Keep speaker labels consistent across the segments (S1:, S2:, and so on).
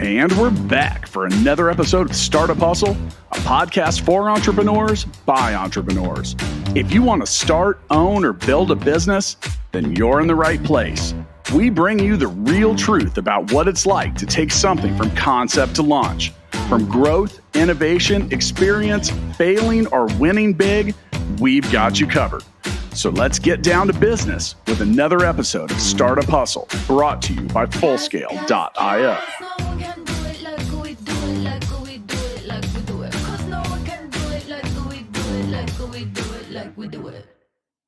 S1: And we're back for another episode of Startup Hustle, a podcast for entrepreneurs by entrepreneurs. If you want to start, own, or build a business, then you're in the right place. We bring you the real truth about what it's like to take something from concept to launch. From growth, innovation, experience, failing, or winning big, we've got you covered. So let's get down to business with another episode of Startup Hustle, brought to you by Fullscale.io.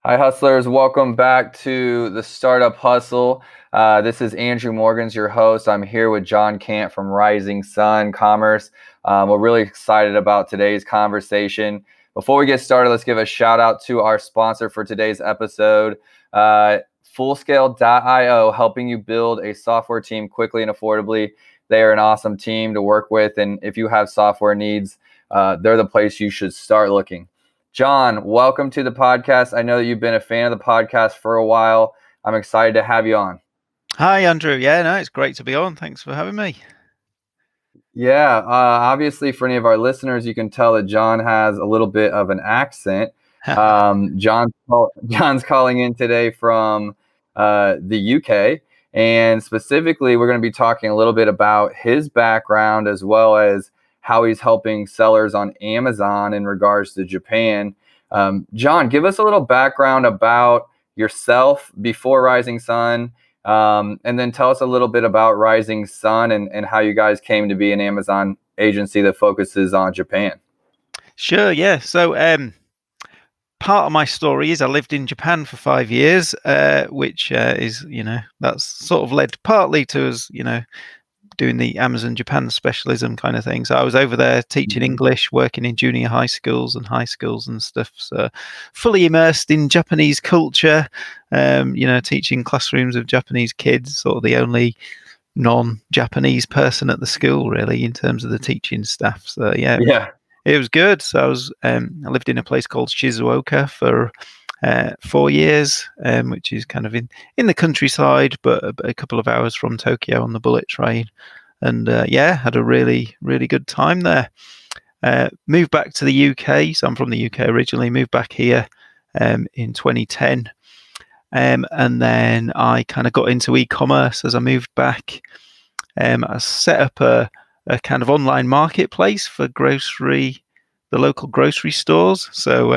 S2: Hi, hustlers. Welcome back to the Startup Hustle. This is Andrew Morgans, your host. I'm here with John Cant from Rising Sun Commerce. We're really excited about today's conversation. Before we get started, let's give a shout out to our sponsor for today's episode, Fullscale.io, helping you build a software team quickly and affordably. They are an awesome team to work with, and if you have software needs, they're the place you should start looking. John, welcome to the podcast. I know that you've been a fan of the podcast for a while. I'm excited to have you on.
S3: Hi, Andrew. Yeah, no, it's great to be on. Thanks for having me.
S2: Yeah, obviously for any of our listeners, you can tell that John has a little bit of an accent. John's calling in today from the UK, and specifically, we're going to be talking a little bit about his background as well as how he's helping sellers on Amazon in regards to Japan. John, give us a little background about yourself before Rising Sun, and then tell us a little bit about Rising Sun and how you guys came to be an Amazon agency that focuses on Japan.
S3: Sure, yeah. So part of my story is I lived in Japan for 5 years, which is, that's sort of led partly to us, doing the Amazon Japan specialism kind of thing. So I was over there teaching English, working in junior high schools and stuff. So fully immersed in Japanese culture, teaching classrooms of Japanese kids, sort of the only non-Japanese person at the school really in terms of the teaching staff. So it was good. So I lived in a place called Shizuoka for 4 years, which is kind of in the countryside, but a couple of hours from Tokyo on the bullet train. And had a really, really good time there. Moved back to the UK. So I'm from the UK originally, moved back here in 2010. And then I kind of got into e-commerce as I moved back. I set up a kind of online marketplace for the local grocery stores. So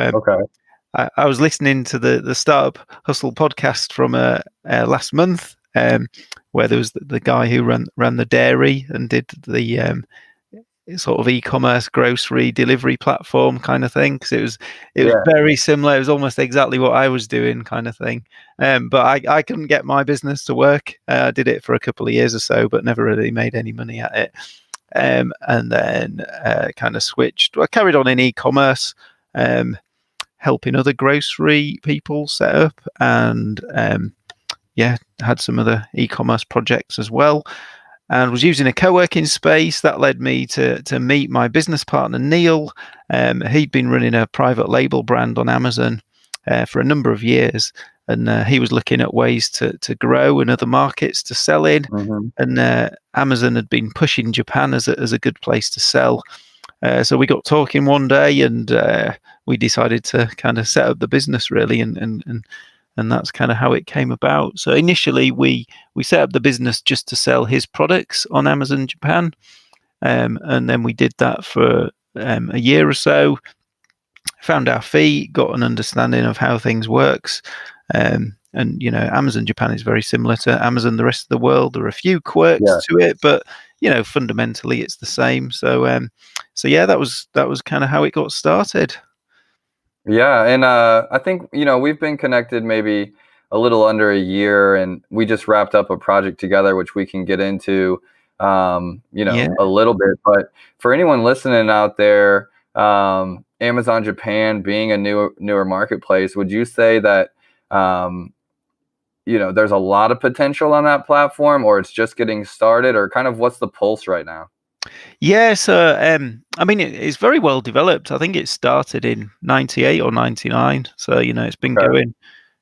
S3: I was listening to the Startup Hustle podcast from last month, where there was the guy who ran the dairy and did the sort of e-commerce grocery delivery platform kind of thing, because it was very similar. It was almost exactly what I was doing kind of thing. But I couldn't get my business to work. I did it for a couple of years or so, but never really made any money at it. And then kind of switched. I carried on in e-commerce, helping other grocery people set up, and had some other e-commerce projects as well, and was using a co-working space. That led me to meet my business partner Neil. He'd been running a private label brand on Amazon for a number of years, and he was looking at ways to grow in other markets to sell in. And Amazon had been pushing Japan as a good place to sell. So we got talking one day, and we decided to kind of set up the business really, and that's kind of how it came about. So initially we set up the business just to sell his products on Amazon Japan, and then we did that for a year or so, found our feet, got an understanding of how things works. And Amazon Japan is very similar to Amazon the rest of the world. There are a few quirks to it, but fundamentally it's the same. So that was kind of how it got started.
S2: Yeah, and I think we've been connected maybe a little under a year, and we just wrapped up a project together, which we can get into a little bit. But for anyone listening out there, Amazon Japan being a newer marketplace, would you say that there's a lot of potential on that platform, or it's just getting started, or kind of what's the pulse right now?
S3: Yeah, so it's very well developed. I think it started in 98 or 99, so it's been going.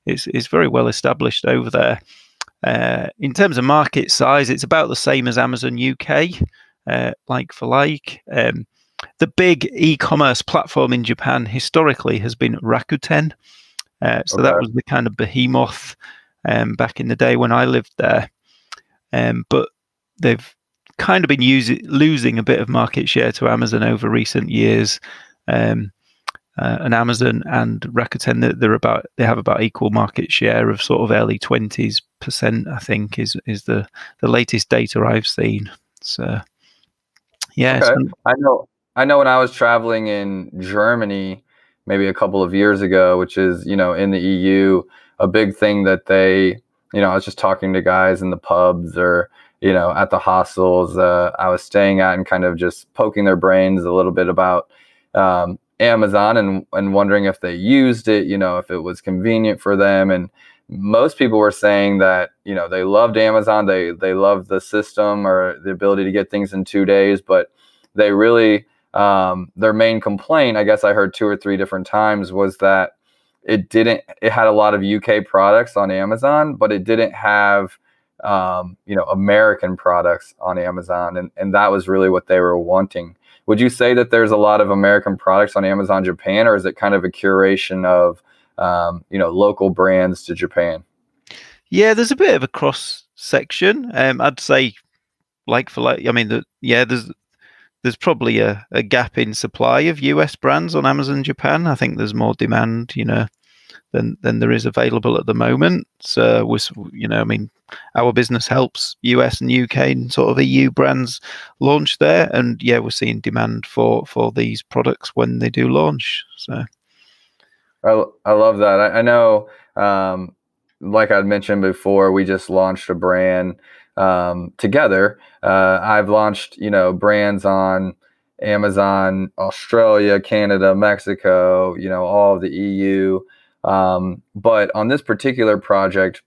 S3: It's very well established over there. In terms of market size, it's about the same as Amazon UK, like for like. The big e-commerce platform in Japan historically has been Rakuten. So that was the kind of behemoth back in the day when I lived there. But they've kind of been losing a bit of market share to Amazon over recent years. And Amazon and Rakuten, they have about equal market share of sort of early 20%, I think, is the latest data I've seen. So yeah.
S2: Okay. I know when I was traveling in Germany maybe a couple of years ago, which is, in the EU, a big thing that they, I was just talking to guys in the pubs or, at the hostels I was staying at and kind of just poking their brains a little bit about Amazon and wondering if they used it, if it was convenient for them. And most people were saying that, they loved Amazon. They loved the system or the ability to get things in 2 days, but they really, their main complaint, I guess I heard 2 or 3 different times, was that it had a lot of UK products on Amazon, but it didn't have, American products on Amazon. And that was really what they were wanting. Would you say that there's a lot of American products on Amazon Japan, or is it kind of a curation of, local brands to Japan?
S3: Yeah, there's a bit of a cross section. I'd say like for like. I mean, there's probably a gap in supply of US brands on Amazon Japan. I think there's more demand, than there is available at the moment. So I mean, our business helps US and UK and sort of EU brands launch there, and yeah, we're seeing demand for these products when they do launch. So
S2: I love that. I know, like I'd mentioned before, we just launched a brand together. I've launched, brands on Amazon, Australia, Canada, Mexico, all of the EU. But on this particular project,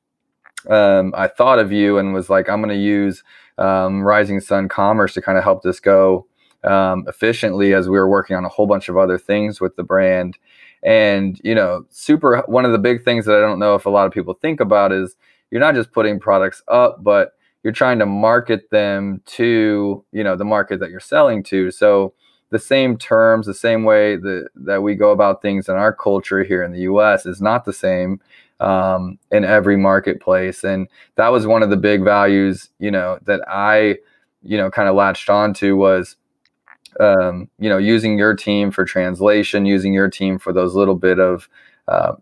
S2: I thought of you and was like, I'm going to use Rising Sun Commerce to kind of help this go efficiently, as we were working on a whole bunch of other things with the brand. And, one of the big things that I don't know if a lot of people think about is you're not just putting products up, but you're trying to market them to, the market that you're selling to. So the same terms, the same way that we go about things in our culture here in the US is not the same in every marketplace. And that was one of the big values, that I, kind of latched onto was, using your team for translation, using your team for those little bit of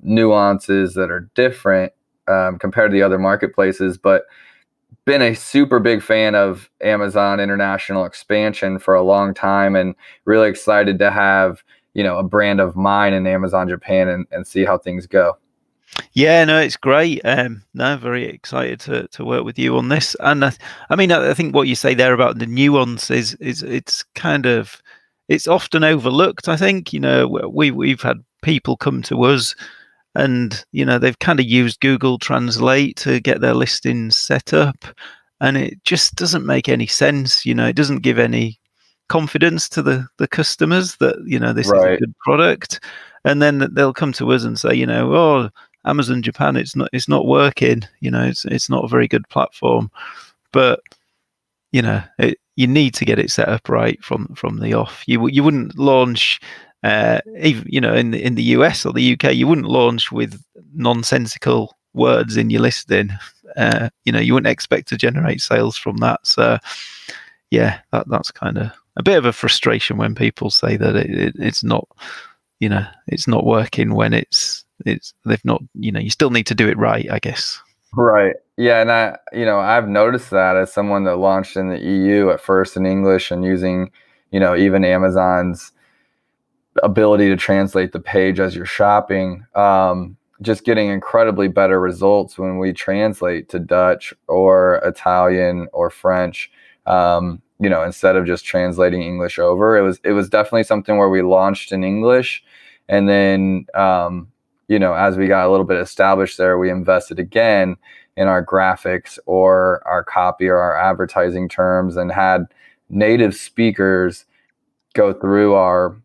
S2: nuances that are different compared to the other marketplaces. But been a super big fan of Amazon international expansion for a long time, and really excited to have, a brand of mine in Amazon Japan and see how things go.
S3: yeah, no, it's great. No, very excited to work with you on this. And I mean, I think what you say there about the nuance is it's kind of, it's often overlooked. I think, we've had people come to us and, they've kind of used Google Translate to get their listings set up, and it just doesn't make any sense. It doesn't give any confidence to the customers that, this is a
S2: Right.
S3: good product. And then they'll come to us and say, oh, Amazon Japan, it's not working. It's not a very good platform. But you need to get it set up right from the off. You wouldn't launch even in the US or the UK. You wouldn't launch with nonsensical words in your listing. You wouldn't expect to generate sales from that. So yeah, that's kind of a bit of a frustration when people say that it's not, it's not working when they've not, you still need to do it right, I guess.
S2: Right. Yeah. And I've noticed that as someone that launched in the EU at first in English and using, even Amazon's ability to translate the page as you're shopping, just getting incredibly better results when we translate to Dutch or Italian or French, instead of just translating English over. It was definitely something where we launched in English, and then, as we got a little bit established there, we invested again in our graphics or our copy or our advertising terms, and had native speakers go through our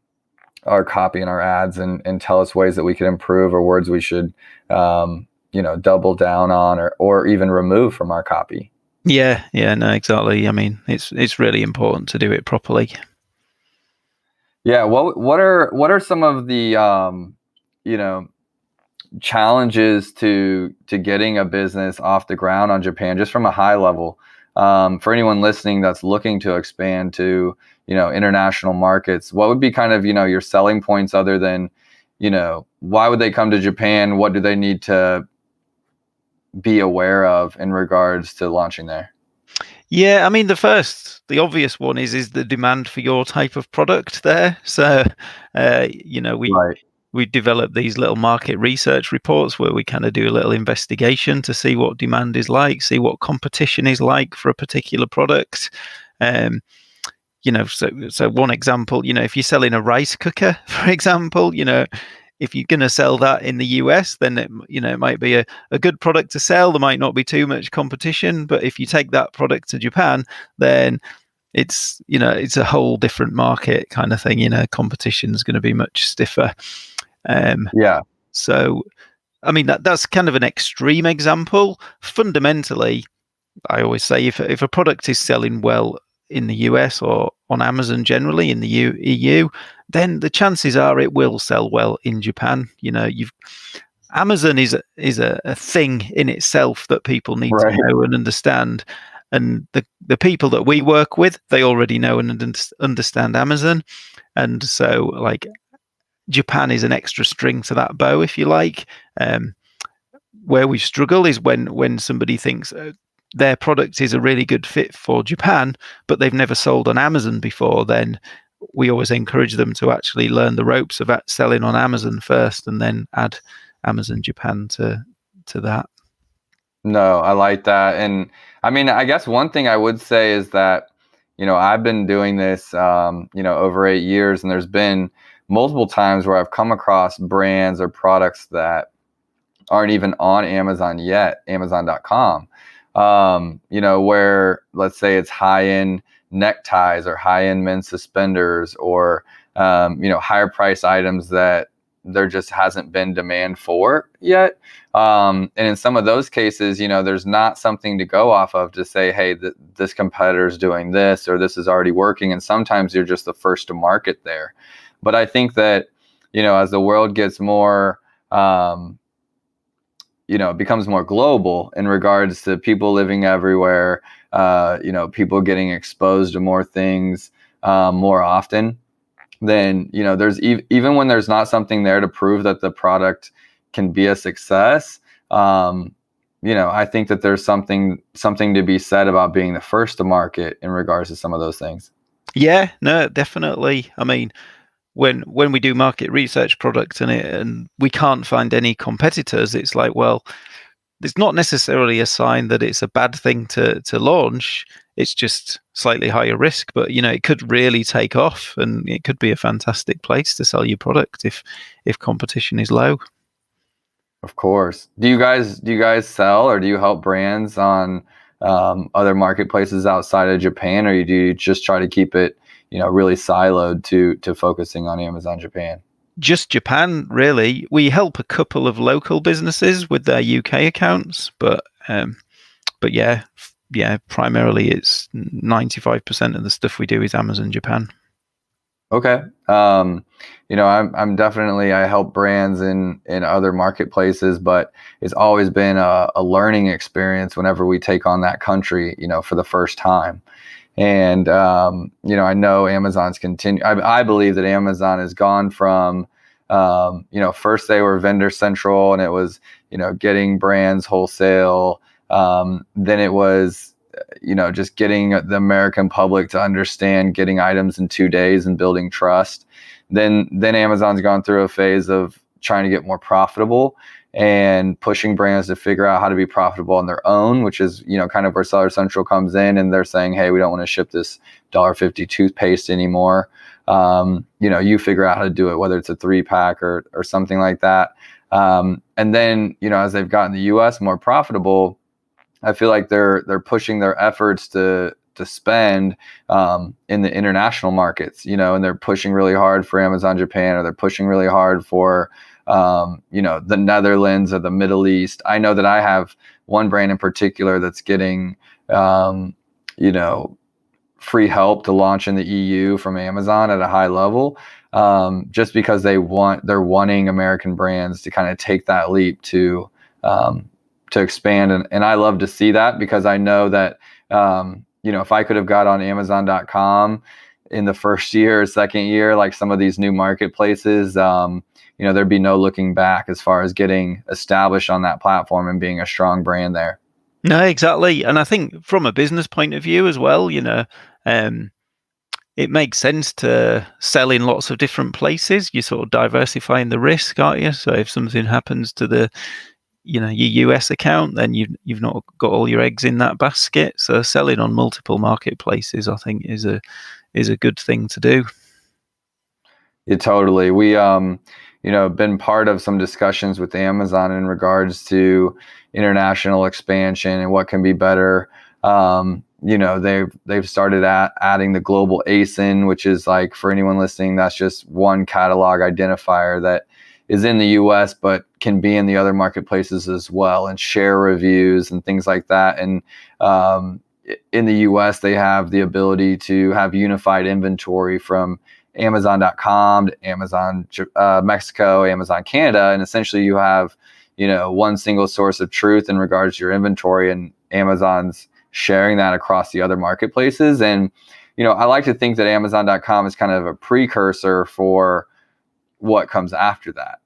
S2: copy and our ads and tell us ways that we could improve or words we should double down on or even remove from our copy.
S3: Yeah, no, exactly. I mean, it's really important to do it properly.
S2: Yeah. What are some of the challenges to getting a business off the ground on Japan, just from a high level, for anyone listening that's looking to expand to international markets? What would be kind of your selling points, other than why would they come to Japan? What do they need to be aware of in regards to launching there?
S3: Yeah, I mean, the obvious one is the demand for your type of product there. So,
S2: Right.
S3: we develop these little market research reports where we kind of do a little investigation to see what demand is like, see what competition is like for a particular product. So one example, if you're selling a rice cooker, for example, if you're going to sell that in the US, then it might be a good product to sell. There might not be too much competition, but if you take that product to Japan, then it's a whole different market kind of thing. Competition is going to be much stiffer.
S2: Yeah.
S3: So, I mean, that's kind of an extreme example. Fundamentally, I always say if a product is selling well in the US or on Amazon generally in the EU, then the chances are it will sell well in Japan. Amazon is a thing in itself that people need to
S2: Right.
S3: know and understand. And the people that we work with, they already know and understand Amazon. And so, like, Japan is an extra string to that bow, if you like. Where we struggle is when somebody thinks their product is a really good fit for Japan, but they've never sold on Amazon before. Then we always encourage them to actually learn the ropes of selling on Amazon first, and then add Amazon Japan to that.
S2: No, I like that. And I mean, I guess one thing I would say is that, I've been doing this, over 8 years, and there's been multiple times where I've come across brands or products that aren't even on Amazon yet, Amazon.com, where, let's say, it's high-end neckties or high-end men's suspenders, or, higher price items that there just hasn't been demand for yet. And in some of those cases, there's not something to go off of to say, hey, this competitor is doing this, or this is already working. And sometimes you're just the first to market there. But I think that, as the world gets more, it becomes more global in regards to people living everywhere, people getting exposed to more things more often, then, there's even when there's not something there to prove that the product can be a success, I think that there's something to be said about being the first to market in regards to some of those things.
S3: Yeah, no, definitely. I mean, when we do market research products and we can't find any competitors, it's like, well, it's not necessarily a sign that it's a bad thing to launch. It's just slightly higher risk, but it could really take off, and it could be a fantastic place to sell your product if competition is low.
S2: Of course. Do you guys sell, or do you help brands on other marketplaces outside of Japan, or do you just try to keep it really siloed to focusing on Amazon Japan?
S3: Just Japan, really. We help a couple of local businesses with their UK accounts, but yeah, primarily it's 95% of the stuff we do is Amazon Japan.
S2: Okay. I'm definitely, I help brands in other marketplaces, but it's always been a learning experience whenever we take on that country, for the first time. And, I know Amazon's I believe that Amazon has gone from, first they were vendor central, and it was, getting brands wholesale. Then it was, just getting the American public to understand getting items in 2 days and building trust. Then Amazon's gone through a phase of trying to get more profitable and pushing brands to figure out how to be profitable on their own, which is, kind of where Seller Central comes in, and they're saying, hey, we don't want to ship this $1.50 toothpaste anymore. You figure out how to do it, whether it's a 3-pack or something like that. And then, as they've gotten the US more profitable, I feel like they're pushing their efforts to spend in the international markets, and they're pushing really hard for Amazon Japan, or they're pushing really hard for the Netherlands or the Middle East. I know that I have one brand in particular that's getting, free help to launch in the EU from Amazon at a high level, just because they're wanting American brands to kind of take that leap to expand. And I love to see that, because I know that, if I could have got on Amazon.com in the first year or second year, like some of these new marketplaces, there'd be no looking back as far as getting established on that platform and being a strong brand there.
S3: No, exactly. And I think from a business point of view as well, it makes sense to sell in lots of different places. You're sort of diversifying the risk, aren't you? So if something happens to your US account, then you've not got all your eggs in that basket. So selling on multiple marketplaces, I think, is a good thing to do.
S2: Yeah, totally. We, been part of some discussions with Amazon in regards to international expansion and what can be better. They've started adding the global ASIN, which is, like, for anyone listening, that's just one catalog identifier that is in the US but can be in the other marketplaces as well, and share reviews and things like that. And in the US, they have the ability to have unified inventory from Amazon.com to Amazon Mexico, Amazon Canada, and essentially you have one single source of truth in regards to your inventory, and Amazon's sharing that across the other marketplaces. And I like to think that Amazon.com is kind of a precursor for what comes after that.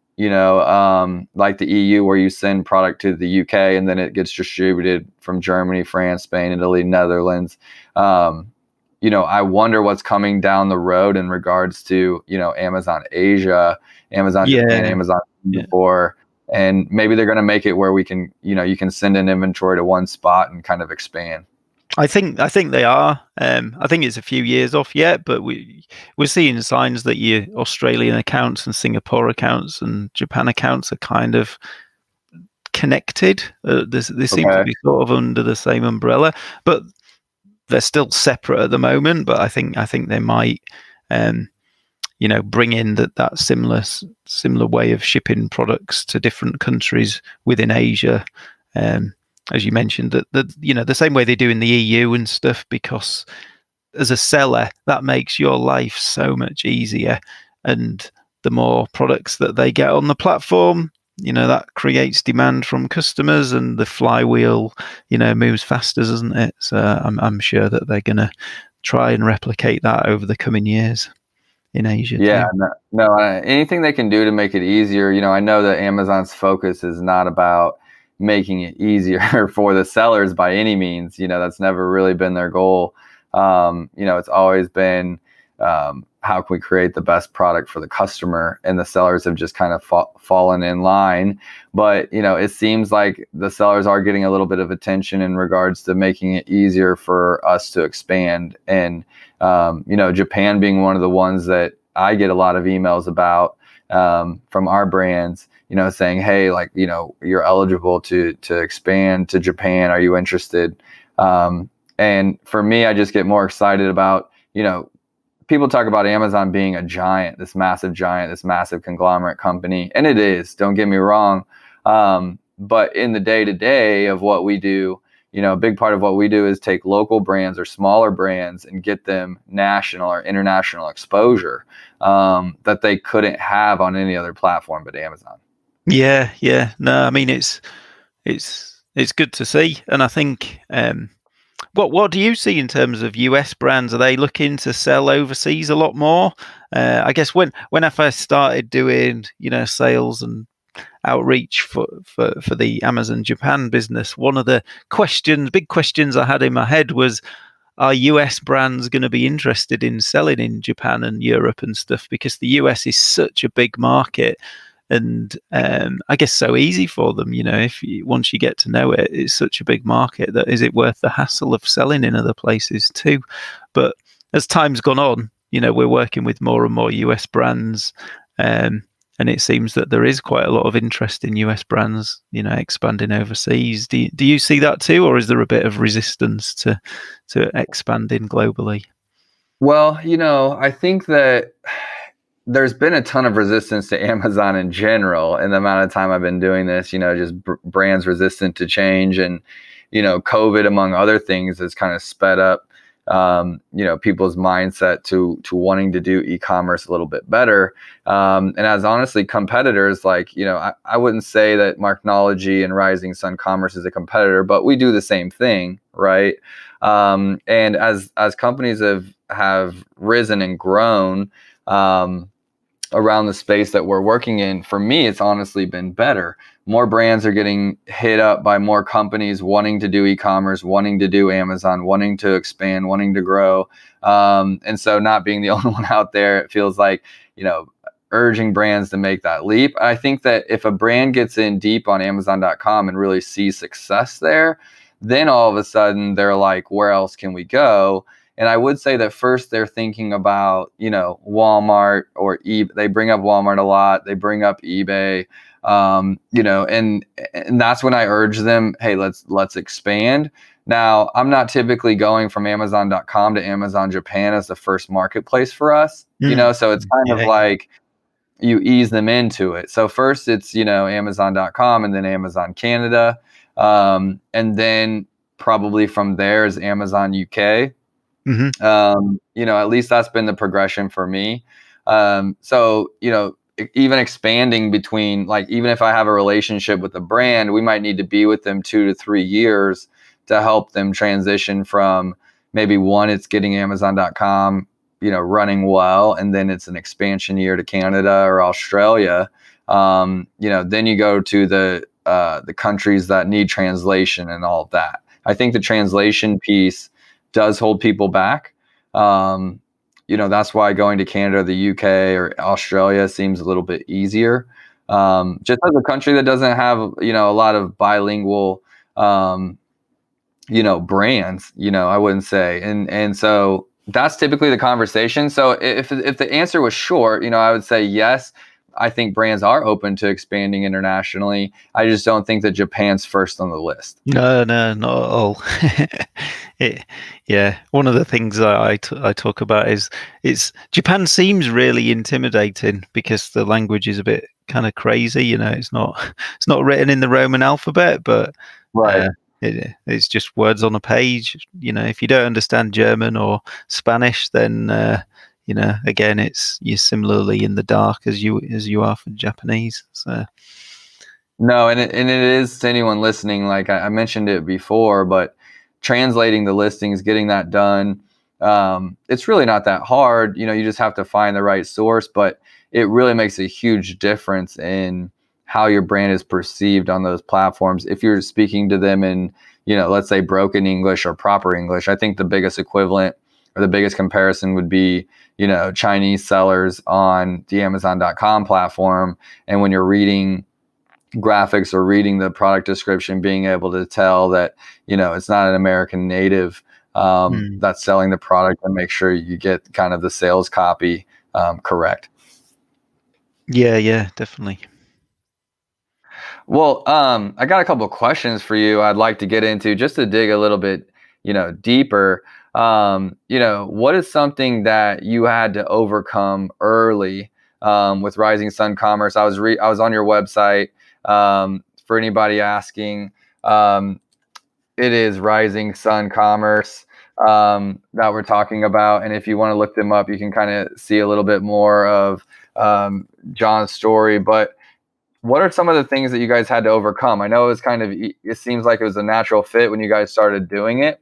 S2: Like the EU, where you send product to the UK and then it gets distributed from Germany, France, Spain, Italy, Netherlands. I wonder what's coming down the road in regards to, Amazon Asia, Amazon Japan, Amazon Singapore, and maybe they're going to make it where we can, you can send an inventory to one spot and kind of expand.
S3: I think they are. I think it's a few years off yet, but we're seeing signs that your Australian accounts and Singapore accounts and Japan accounts are kind of connected. They seem to be sort of under the same umbrella, but they're still separate at the moment. But I think they might, bring in that similar way of shipping products to different countries within Asia. As you mentioned, that the same way they do in the EU and stuff, because as a seller, that makes your life so much easier. And the more products that they get on the platform, that creates demand from customers, and the flywheel, moves faster, doesn't it? So I'm sure that they're going to try and replicate that over the coming years in Asia.
S2: Yeah, no, anything they can do to make it easier. I know that Amazon's focus is not about making it easier for the sellers by any means. That's never really been their goal. It's always been, how can we create the best product for the customer? And the sellers have just kind of fallen in line. But, it seems like the sellers are getting a little bit of attention in regards to making it easier for us to expand. And, Japan being one of the ones that I get a lot of emails about, from our brands, saying, hey, like, you're eligible to expand to Japan. Are you interested? And for me, I just get more excited about, people talk about Amazon being a giant, this massive conglomerate company. And it is, don't get me wrong. But in the day-to-day of what we do, a big part of what we do is take local brands or smaller brands and get them national or international exposure, that they couldn't have on any other platform but Amazon.
S3: Yeah. No, I mean, it's good to see. And I think, what do you see in terms of US brands? Are they looking to sell overseas a lot more? I guess when I first started doing, sales and outreach for the Amazon Japan business, one of the big questions I had in my head was, are US brands going to be interested in selling in Japan and Europe and stuff? Because the US is such a big market, and I guess so easy for them. Once you get to know it, it's such a big market that is it worth the hassle of selling in other places too? But as time's gone on, we're working with more and more US brands, and it seems that there is quite a lot of interest in US brands, expanding overseas. Do you see that too, or is there a bit of resistance to expanding globally?
S2: Well, I think that there's been a ton of resistance to Amazon in general in the amount of time I've been doing this, just brands resistant to change. And, COVID, among other things, has kind of sped up, people's mindset to wanting to do e-commerce a little bit better. And as honestly competitors, like, I wouldn't say that Marknology and Rising Sun Commerce is a competitor, but we do the same thing, right? And as companies have risen and grown, around the space that we're working in, for me, it's honestly been better. More brands are getting hit up by more companies wanting to do e-commerce, wanting to do Amazon, wanting to expand, wanting to grow. And so not being the only one out there, it feels like, urging brands to make that leap. I think that if a brand gets in deep on Amazon.com and really sees success there, then all of a sudden they're like, where else can we go? And I would say that first they're thinking about, Walmart or eBay. They bring up Walmart a lot. They bring up eBay, and that's when I urge them, hey, let's expand. Now, I'm not typically going from Amazon.com to Amazon Japan as the first marketplace for us, so it's kind of like you ease them into it. So first it's, Amazon.com and then Amazon Canada. And then probably from there is Amazon UK. Mm-hmm. At least that's been the progression for me. So, even expanding between, like, even if I have a relationship with a brand, we might need to be with them 2 to 3 years to help them transition from maybe one, it's getting Amazon.com, running well, and then it's an expansion year to Canada or Australia. Then you go to the countries that need translation and all of that. I think the translation piece does hold people back. That's why going to Canada, the UK, or Australia seems a little bit easier. Just as a country that doesn't have, a lot of bilingual, brands, I wouldn't say. And so that's typically the conversation. So if the answer was short, I would say yes. I think brands are open to expanding internationally. I just don't think that Japan's first on the list.
S3: No, not at all. One of the things I talk about is Japan seems really intimidating because the language is a bit kind of crazy. It's not written in the Roman alphabet, but
S2: right.
S3: It's just words on a page. If you don't understand German or Spanish, then again, you're similarly in the dark as you are for Japanese. So.
S2: No, and it is, to anyone listening, like I mentioned it before, but translating the listings, getting that done, it's really not that hard. You just have to find the right source, but it really makes a huge difference in how your brand is perceived on those platforms. If you're speaking to them in, let's say broken English or proper English, I think the biggest equivalent or the biggest comparison would be, Chinese sellers on the Amazon.com platform. And when you're reading graphics or reading the product description, being able to tell that, it's not an American native that's selling the product, and make sure you get kind of the sales copy correct.
S3: Yeah, definitely.
S2: Well, I got a couple of questions for you I'd like to get into just to dig a little bit, deeper. What is something that you had to overcome early with Rising Sun Commerce? I was on your website. For anybody asking, it is Rising Sun Commerce that we're talking about. And if you want to look them up, you can kind of see a little bit more of John's story. But what are some of the things that you guys had to overcome? I know it seems like it was a natural fit when you guys started doing it.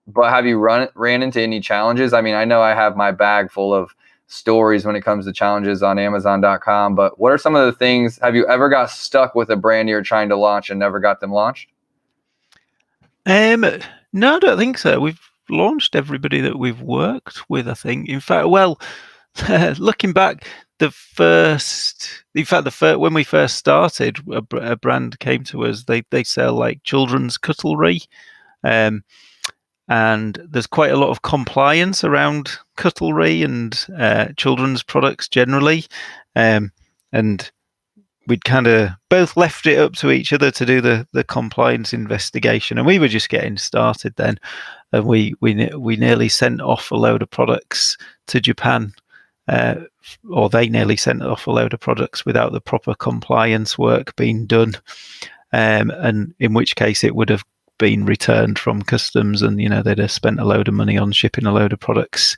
S2: But have you ran into any challenges? I mean, I know I have my bag full of stories when it comes to challenges on Amazon.com, but what are some of the things? Have you ever got stuck with a brand you're trying to launch and never got them launched?
S3: No, I don't think so. We've launched everybody that we've worked with, I think. In fact, looking back, when we first started, a brand came to us. They sell like children's cutlery, and there's quite a lot of compliance around cutlery and children's products generally, and we'd kind of both left it up to each other to do the compliance investigation, and we were just getting started then, and we nearly sent off a load of products to Japan. or they nearly sent off a load of products without the proper compliance work being done, and in which case it would have been returned from customs, and they'd have spent a load of money on shipping a load of products,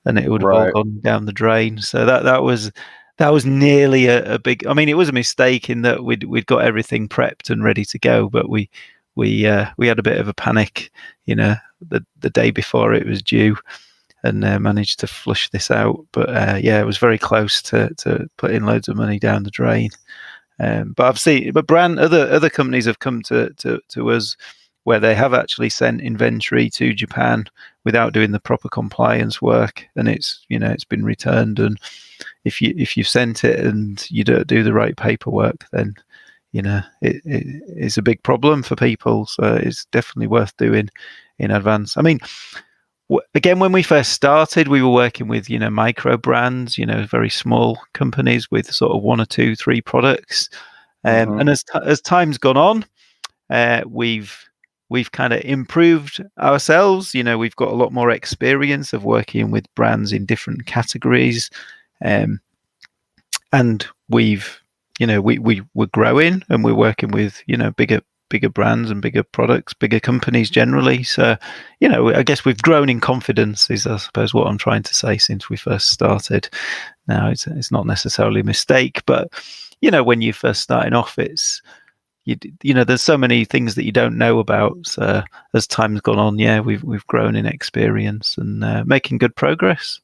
S3: and it would have all gone down the drain. So that was nearly a big. I mean, it was a mistake in that we'd got everything prepped and ready to go, but we had a bit of a panic, the day before it was due, and managed to flush this out. But it was very close to putting loads of money down the drain. But I've seen, other companies have come to us where they have actually sent inventory to Japan without doing the proper compliance work, and it's been returned. And if you've sent it and you don't do the right paperwork, then it's a big problem for people. So it's definitely worth doing in advance. I mean, again, when we first started, we were working with micro brands, very small companies with sort of 1 or 2, 3 products. And as time's gone on, we've kind of improved ourselves. We've got a lot more experience of working with brands in different categories, and we're growing, and we're working with bigger brands and bigger products, bigger companies generally. So, I guess we've grown in confidence is, I suppose, what I'm trying to say since we first started. Now, it's not necessarily a mistake, but, when you're first starting off, there's so many things that you don't know about. So as time's gone on, we've grown in experience and making good progress.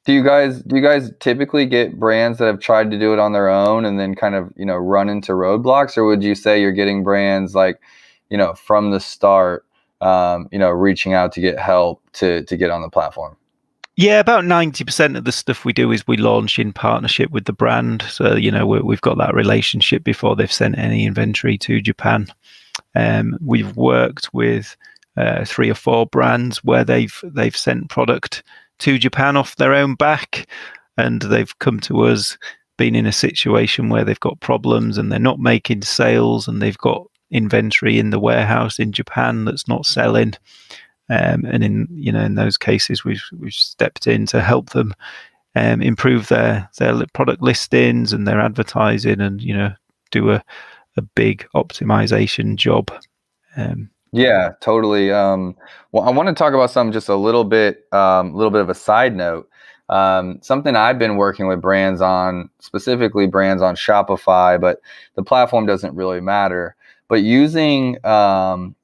S2: Do you guys typically get brands that have tried to do it on their own and then kind of, run into roadblocks, or would you say you're getting brands like, from the start, reaching out to get help to get on the platform?
S3: Yeah, about 90% of the stuff we do is we launch in partnership with the brand. So, we've got that relationship before they've sent any inventory to Japan. We've worked with 3 or 4 brands where they've sent product to Japan off their own back, and they've come to us being in a situation where they've got problems and they're not making sales, and they've got inventory in the warehouse in Japan that's not selling. And in those cases, we've stepped in to help them improve their product listings and their advertising, and do a big optimization job.
S2: Yeah, totally. Well, I want to talk about something just a little bit of a side note. Something I've been working with brands on, specifically brands on Shopify, but the platform doesn't really matter. But using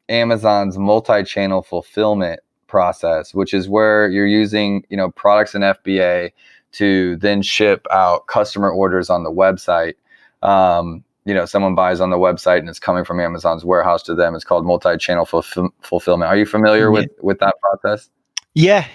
S2: Amazon's multi-channel fulfillment process, which is where you're using, products in FBA to then ship out customer orders on the website. Someone buys on the website and it's coming from Amazon's warehouse to them. It's called multi-channel fulfillment. Are you familiar with that process?
S3: Yeah.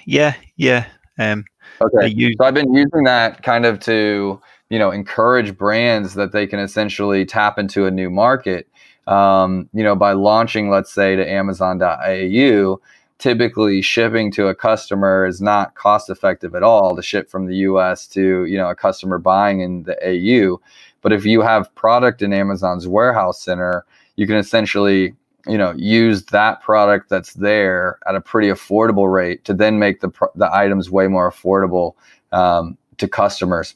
S2: Okay. So I've been using that kind of to, encourage brands that they can essentially tap into a new market. By launching, let's say, to Amazon.au, typically shipping to a customer is not cost effective at all to ship from the US to, a customer buying in the AU. But if you have product in Amazon's warehouse center, you can essentially, use that product that's there at a pretty affordable rate to then make the items way more affordable to customers.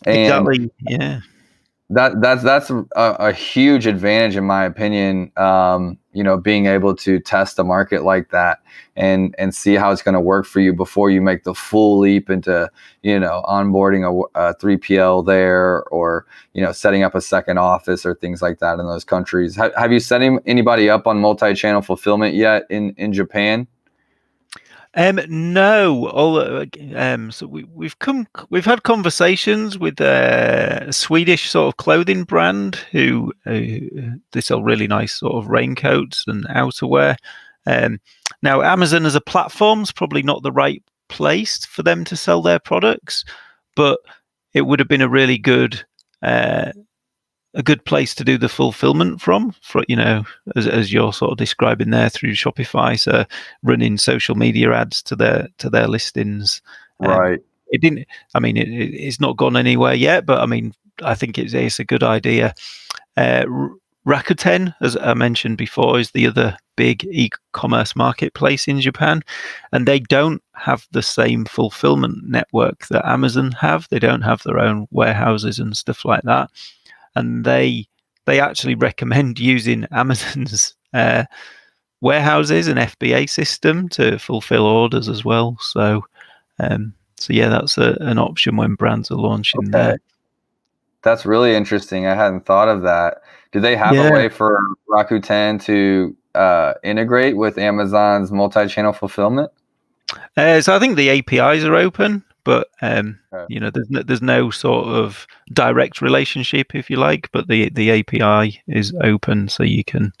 S2: And
S3: exactly. Yeah.
S2: That's a huge advantage, in my opinion. Being able to test a market like that and see how it's going to work for you before you make the full leap into onboarding a 3PL there, or setting up a second office or things like that in those countries. Have you set anybody up on multi-channel fulfillment yet in Japan?
S3: No. So we've had conversations with a Swedish sort of clothing brand who they sell really nice sort of raincoats and outerwear. Now, Amazon as a platform is probably not the right place for them to sell their products, but it would have been a really good place to do the fulfillment from, for as you're sort of describing there, through Shopify, so running social media ads to their listings.
S2: Right.
S3: It didn't. I mean, it's not gone anywhere yet, but I mean, I think it's a good idea. Rakuten, as I mentioned before, is the other big e-commerce marketplace in Japan, and they don't have the same fulfillment network that Amazon have. They don't have their own warehouses and stuff like that, and they actually recommend using Amazon's warehouses and FBA system to fulfill orders as well. So yeah, that's an option when brands are launching there.
S2: That's really interesting. I hadn't thought of that. Do they have a way for Rakuten to integrate with Amazon's multi-channel fulfillment?
S3: So I think the APIs are open, but there's no sort of direct relationship, if you like. But the API is open, so you can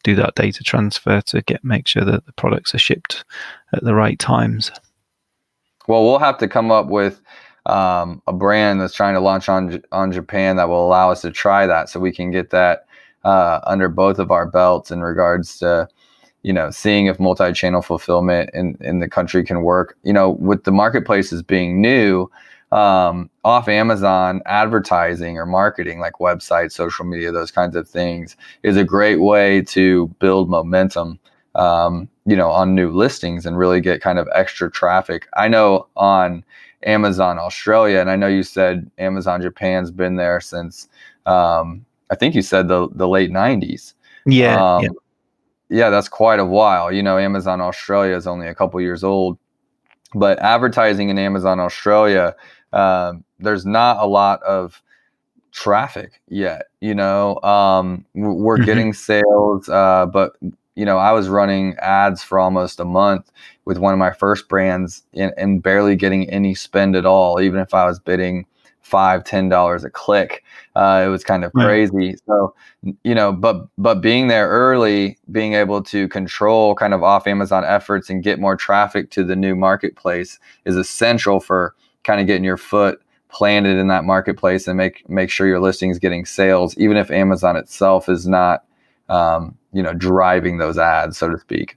S3: do that data transfer to make sure that the products are shipped at the right times.
S2: Well, we'll have to come up with a brand that's trying to launch on Japan that will allow us to try that, so we can get that under both of our belts in regards to, seeing if multi-channel fulfillment in the country can work. With the marketplaces being new, off Amazon, advertising or marketing like websites, social media, those kinds of things is a great way to build momentum, on new listings and really get kind of extra traffic. I know on Amazon Australia, and I know you said Amazon Japan's been there since, I think you said the late 90s.
S3: Yeah.
S2: Yeah, that's quite a while. Amazon Australia is only a couple years old, but advertising in Amazon Australia, there's not a lot of traffic yet. We're getting sales, but I was running ads for almost a month with one of my first brands and barely getting any spend at all, even if I was bidding $5-10 a click. It was kind of crazy. So, but being there early, being able to control kind of off Amazon efforts and get more traffic to the new marketplace is essential for kind of getting your foot planted in that marketplace and make sure your listing is getting sales, even if Amazon itself is not, driving those ads, so to speak.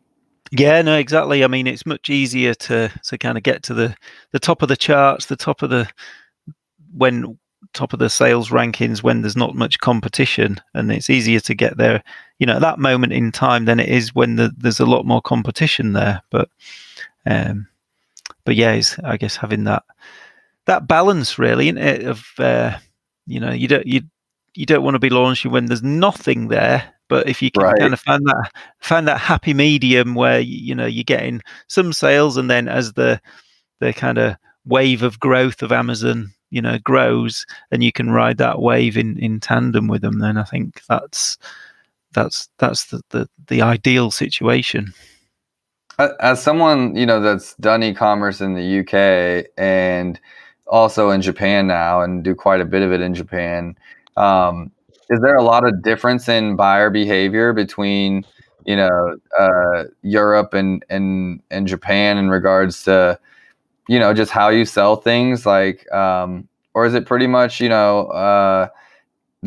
S3: Yeah, no, exactly. I mean, it's much easier to kind of get to the top of the charts, top of the sales rankings when there's not much competition, and it's easier to get there, at that moment in time than it is when there's a lot more competition there. But yeah, it's, I guess, having that balance really, isn't it? Of you don't want to be launching when there's nothing there, but if you can kind of find that happy medium where you're getting some sales, and then as the kind of wave of growth of Amazon grows, and you can ride that wave in tandem with them, then I think that's the ideal situation.
S2: As someone that's done e-commerce in the UK and also in Japan now, and do quite a bit of it in Japan, is there a lot of difference in buyer behavior between Europe and Japan in regards to just how you sell things, like, or is it pretty much the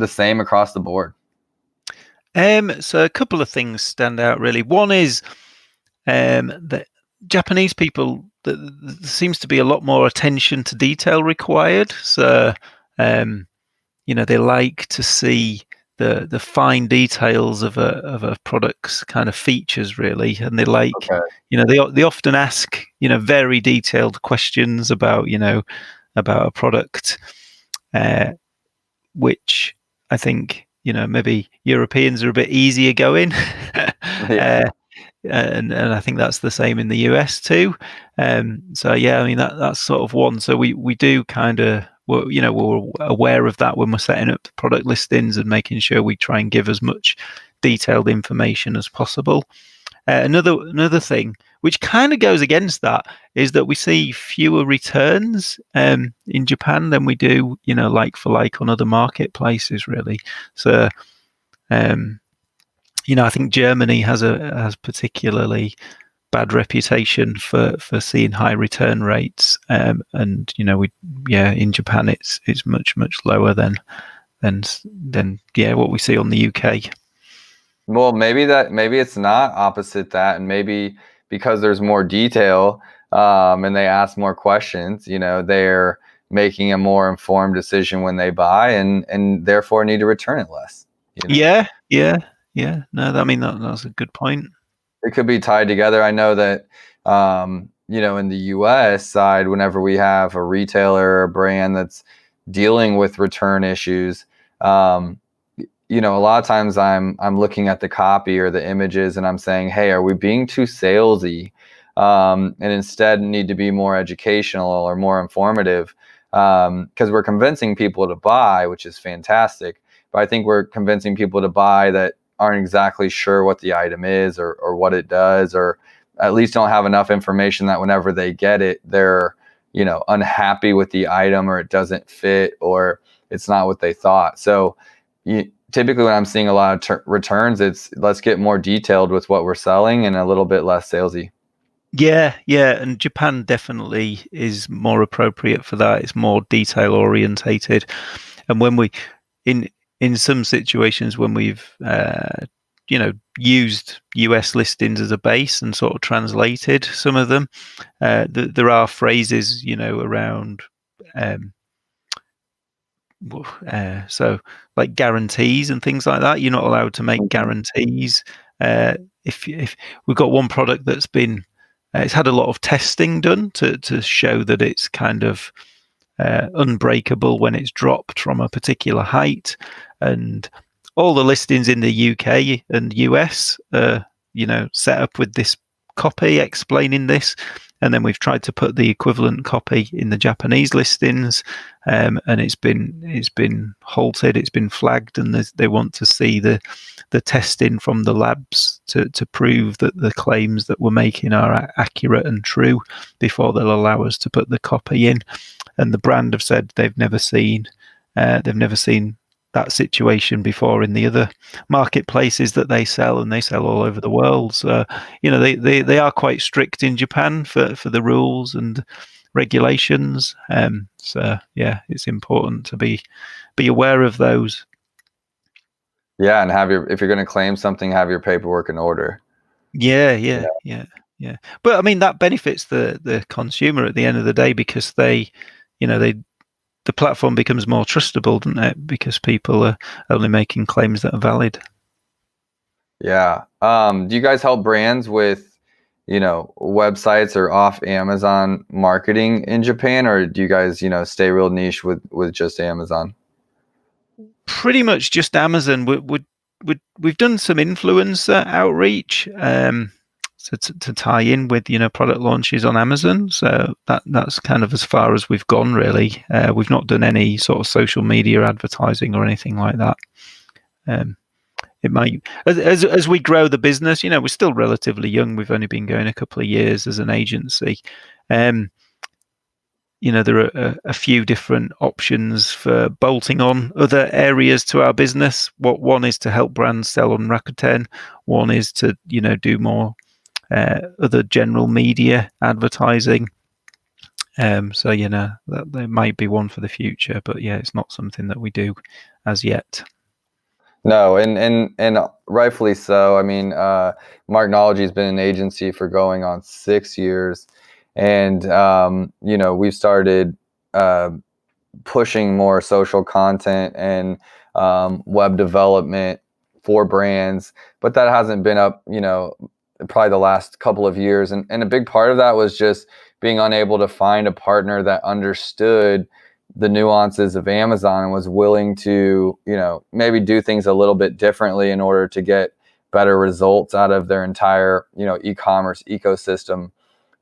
S2: same across the board?
S3: So a couple of things stand out really. One is that Japanese people, there seems to be a lot more attention to detail required. So, they like to see the fine details of a product's kind of features, really, and they like, they often ask, very detailed questions about, about a product, which I think, maybe Europeans are a bit easier going. And I think that's the same in the US too. So yeah, I mean that's sort of one. So we do kind of, we're aware of that when we're setting up the product listings and making sure we try and give as much detailed information as possible. Another thing which kind of goes against that is that we see fewer returns in Japan than we do, like for like on other marketplaces, really. So I think Germany has particularly bad reputation for seeing high return rates, and in Japan it's much lower than what we see on the UK.
S2: Well, maybe it's not opposite that, and maybe because there's more detail, and they ask more questions, they're making a more informed decision when they buy, and therefore need to return it less.
S3: Yeah. No, I mean that's a good point.
S2: It could be tied together. I know that, in the US side, whenever we have a retailer or a brand that's dealing with return issues, a lot of times I'm looking at the copy or the images and I'm saying, hey, are we being too salesy? And instead need to be more educational or more informative, because we're convincing people to buy, which is fantastic. But I think we're convincing people to buy that aren't exactly sure what the item is or what it does, or at least don't have enough information that whenever they get it, they're, unhappy with the item, or it doesn't fit, or it's not what they thought. So typically when I'm seeing a lot of returns, it's let's get more detailed with what we're selling and a little bit less salesy.
S3: Yeah, and Japan definitely is more appropriate for that. It's more detail orientated, and when we in some situations when we've used US listings as a base and sort of translated some of them, there are phrases around. So like guarantees and things like that, you're not allowed to make guarantees. If we've got one product that's been, it's had a lot of testing done to show that it's kind of unbreakable when it's dropped from a particular height, and all the listings in the UK and US set up with this copy explaining this, and then we've tried to put the equivalent copy in the Japanese listings, and it's been halted, it's been flagged, and they want to see the testing from the labs to prove that the claims that we're making are accurate and true before they'll allow us to put the copy in. And the brand have said they've never seen that situation before in the other marketplaces that they sell, and they sell all over the world. So they are quite strict in Japan for the rules and regulations. So yeah, it's important to be aware of those.
S2: Yeah, and if you're going to claim something, have your paperwork in order.
S3: Yeah. But I mean that benefits the consumer at the end of the day, because the platform becomes more trustable, doesn't it? Because people are only making claims that are valid.
S2: Yeah. Do you guys help brands with, websites or off Amazon marketing in Japan, or do you guys, stay real niche with just Amazon?
S3: Pretty much just Amazon. We've done some influencer outreach to tie in with product launches on Amazon. So that's kind of as far as we've gone, really. We've not done any sort of social media advertising or anything like that. It might, as we grow the business, we're still relatively young. We've only been going a couple of years as an agency. There are a few different options for bolting on other areas to our business. One is to help brands sell on Rakuten. One is to do more other general media advertising. So that there might be one for the future, but yeah, it's not something that we do as yet.
S2: No, and rightfully so. I mean, Marknology has been an agency for going on 6 years, and we've started pushing more social content and web development for brands, but that hasn't been up, probably the last couple of years, and a big part of that was just being unable to find a partner that understood the nuances of Amazon and was willing to, maybe do things a little bit differently in order to get better results out of their entire, e-commerce ecosystem.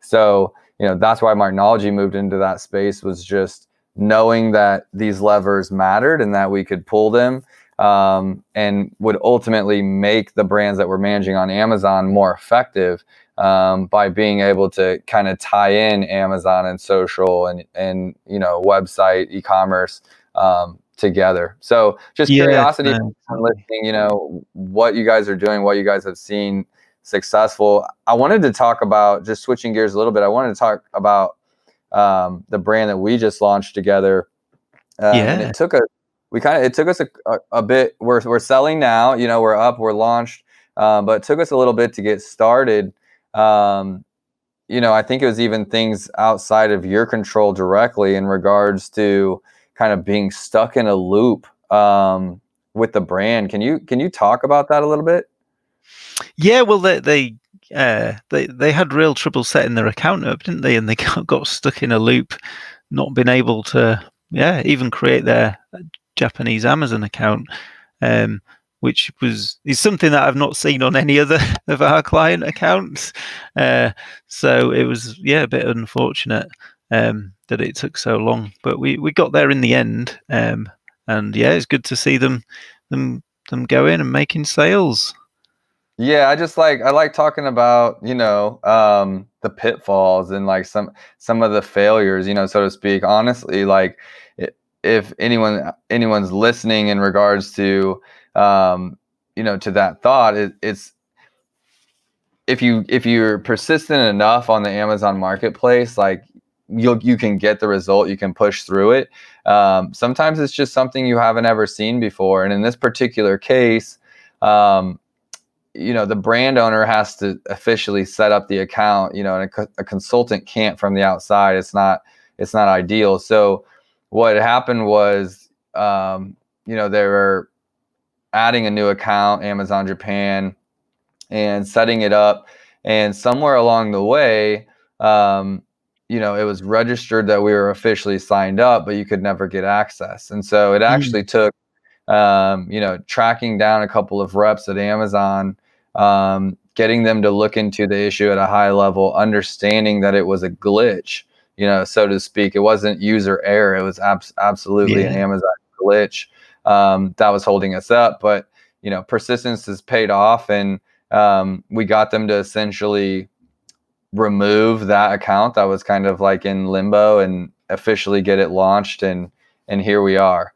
S2: So, that's why Marknology moved into that space, was just knowing that these levers mattered and that we could pull them, and would ultimately make the brands that we're managing on Amazon more effective, by being able to kind of tie in Amazon and social and website e-commerce together. So just curiosity on listening, what you guys are doing, what you guys have seen successful. I wanted to talk about, just switching gears a little bit, I wanted to talk about the brand that we just launched together. And it took us a bit. We're selling now, we're up, we're launched, but it took us a little bit to get started. I think it was even things outside of your control directly in regards to kind of being stuck in a loop, with the brand. Can you talk about that a little bit?
S3: Yeah, well, they had real trouble setting their account up, didn't they? And they got stuck in a loop, not being able to, even create their Japanese Amazon account, which is something that I've not seen on any other of our client accounts. So it was, a bit unfortunate that it took so long, but we got there in the end. And it's good to see them go in and making sales.
S2: Yeah, I like talking about, the pitfalls and like some of the failures, so to speak. Honestly, like if anyone's listening in regards to to that thought, it's if you're persistent enough on the Amazon marketplace, like you can get the result, you can push through it. Sometimes it's just something you haven't ever seen before, and in this particular case, the brand owner has to officially set up the account, and a consultant can't from the outside. It's not ideal. So what happened was, they were adding a new account, Amazon Japan, and setting it up. And somewhere along the way, it was registered that we were officially signed up, but you could never get access. And so it actually took tracking down a couple of reps at Amazon, getting them to look into the issue at a high level, understanding that it was a glitch, so to speak. It wasn't user error. It was absolutely an Amazon glitch that was holding us up. But, persistence has paid off, and we got them to essentially remove that account that was kind of like in limbo and officially get it launched. And here we are.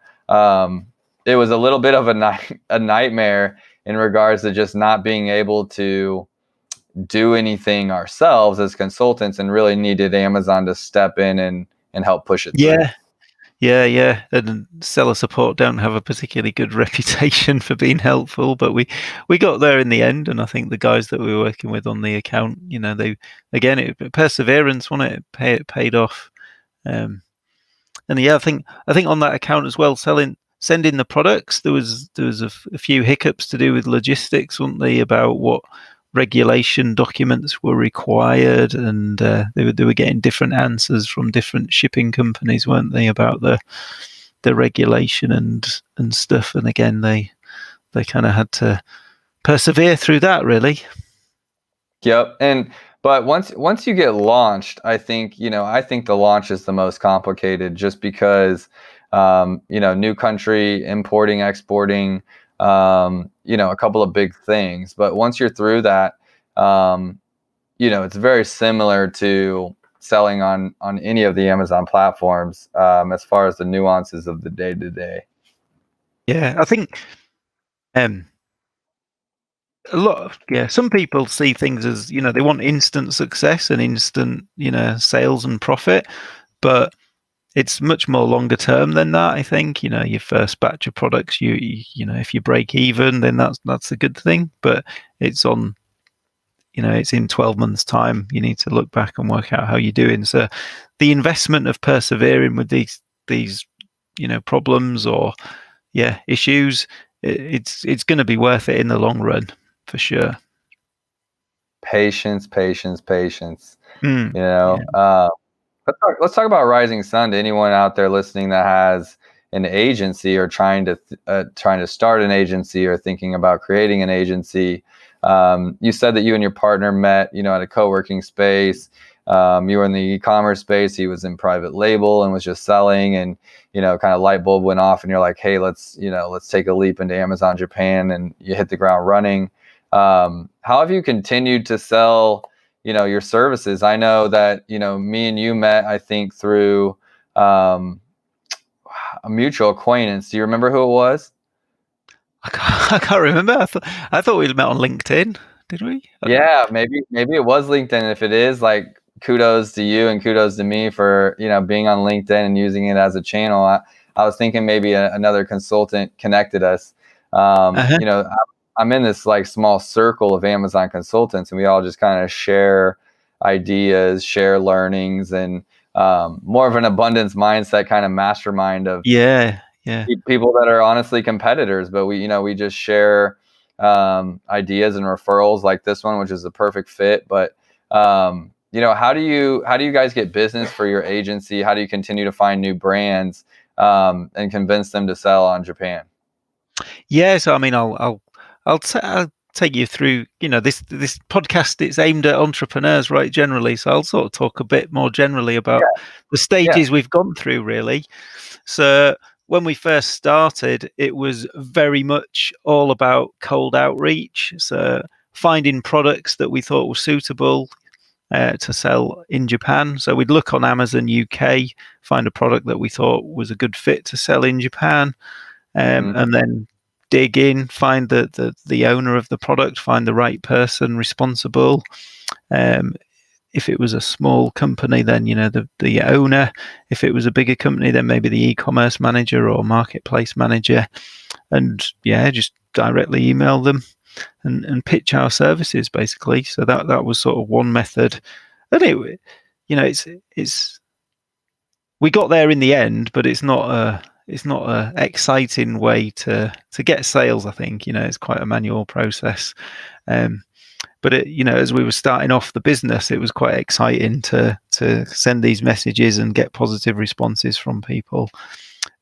S2: It was a little bit of a nightmare in regards to just not being able to do anything ourselves as consultants, and really needed Amazon to step in and help push it through.
S3: Yeah. And seller support don't have a particularly good reputation for being helpful, but we got there in the end. And I think the guys that we were working with on the account, perseverance, wasn't it? It paid off. And I think on that account as well, sending the products, there was a few hiccups to do with logistics, weren't they, about what regulation documents were required, and they were getting different answers from different shipping companies, weren't they, about the regulation and stuff. And again, they kind of had to persevere through that, really.
S2: Yep. But once you get launched, I think the launch is the most complicated, just because new country, importing, exporting, a couple of big things. But once you're through that, it's very similar to selling on any of the Amazon platforms, as far as the nuances of the day to day.
S3: Yeah, I think some people see things as, they want instant success and instant, sales and profit, but it's much more longer term than that. I think, your first batch of products, you if you break even, then that's a good thing, but it's on, it's in 12 months time. You need to look back and work out how you're doing. So the investment of persevering with these problems or issues, it's going to be worth it in the long run, for sure.
S2: Patience.
S3: Yeah.
S2: Let's talk about Rising Sun to anyone out there listening that has an agency, or trying to start an agency, or thinking about creating an agency. You said that you and your partner met, at a co-working space. You were in the e-commerce space. He was in private label and was just selling, and kind of light bulb went off, and you're like, hey, let's take a leap into Amazon Japan, and you hit the ground running. How have you continued to sell your services? I know that me and you met, I think, through a mutual acquaintance. Do you remember who it was?
S3: I can't remember. I thought we met on LinkedIn. Did we?
S2: Yeah, maybe it was LinkedIn. If it is, like, kudos to you and kudos to me for being on LinkedIn and using it as a channel. I was thinking maybe another consultant connected us.
S3: Uh-huh.
S2: I'm in this like small circle of Amazon consultants, and we all just kind of share ideas, share learnings, and more of an abundance mindset kind of mastermind of.
S3: Yeah. Yeah.
S2: People that are honestly competitors, but we just share ideas and referrals like this one, which is the perfect fit. But how do you guys get business for your agency? How do you continue to find new brands and convince them to sell on Japan?
S3: Yeah, so I mean, I'll take you through. This podcast. It's aimed at entrepreneurs, right? Generally, so I'll sort of talk a bit more generally about the stages we've gone through, really. So when we first started, it was very much all about cold outreach. So finding products that we thought were suitable to sell in Japan. So we'd look on Amazon UK, find a product that we thought was a good fit to sell in Japan, and then dig in, find the owner of the product, find the right person responsible. If it was a small company, then the owner. If it was a bigger company, then maybe the e-commerce manager or marketplace manager, and just directly email them and pitch our services, basically. So that was sort of one method, and it's we got there in the end, but it's not a exciting way to get sales. I think it's quite a manual process. But as we were starting off the business, it was quite exciting to send these messages and get positive responses from people.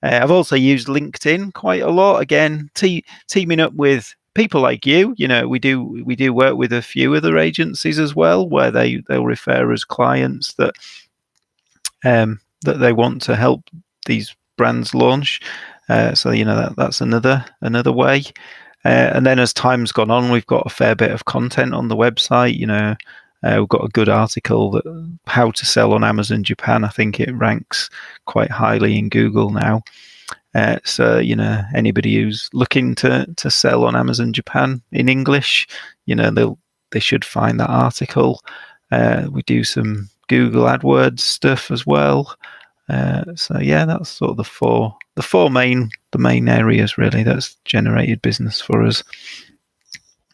S3: I've also used LinkedIn quite a lot. Again, teaming up with people like you. We do work with a few other agencies as well, where they'll refer us clients that they want to help these brands launch. So that's another way. And then as time's gone on, we've got a fair bit of content on the website. We've got a good article that how to sell on Amazon Japan. I think it ranks quite highly in Google now. So anybody who's looking to sell on Amazon Japan in English, they should find that article. We do some Google AdWords stuff as well. So that's sort of the main areas really that's generated business for us.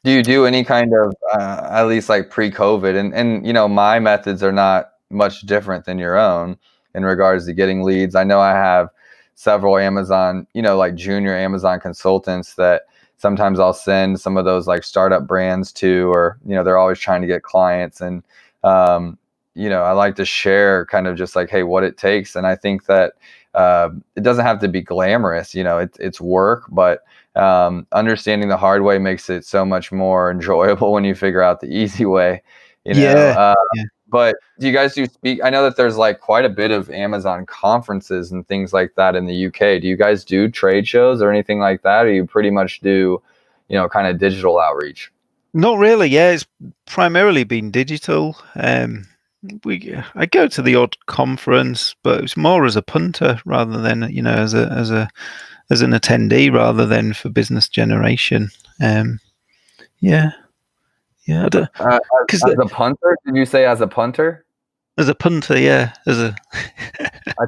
S2: Do you do any kind of at least like pre-COVID, and my methods are not much different than your own in regards to getting leads? I know I have several Amazon, like junior Amazon consultants that sometimes I'll send some of those like startup brands to, or they're always trying to get clients, and I like to share kind of just like, hey, what it takes. And I think that it doesn't have to be glamorous, it's work, but understanding the hard way makes it so much more enjoyable when you figure out the easy way,
S3: Yeah.
S2: But do you guys do speak? I know that there's like quite a bit of Amazon conferences and things like that in the UK. Do you guys do trade shows or anything like that? Or you pretty much do, kind of digital outreach?
S3: Not really. Yeah, it's primarily been digital. I go to the odd conference, but it's more as a punter rather than as an attendee rather than for business generation. Yeah. I don't,
S2: As a punter? Did you say as a punter?
S3: as a punter, yeah,
S2: I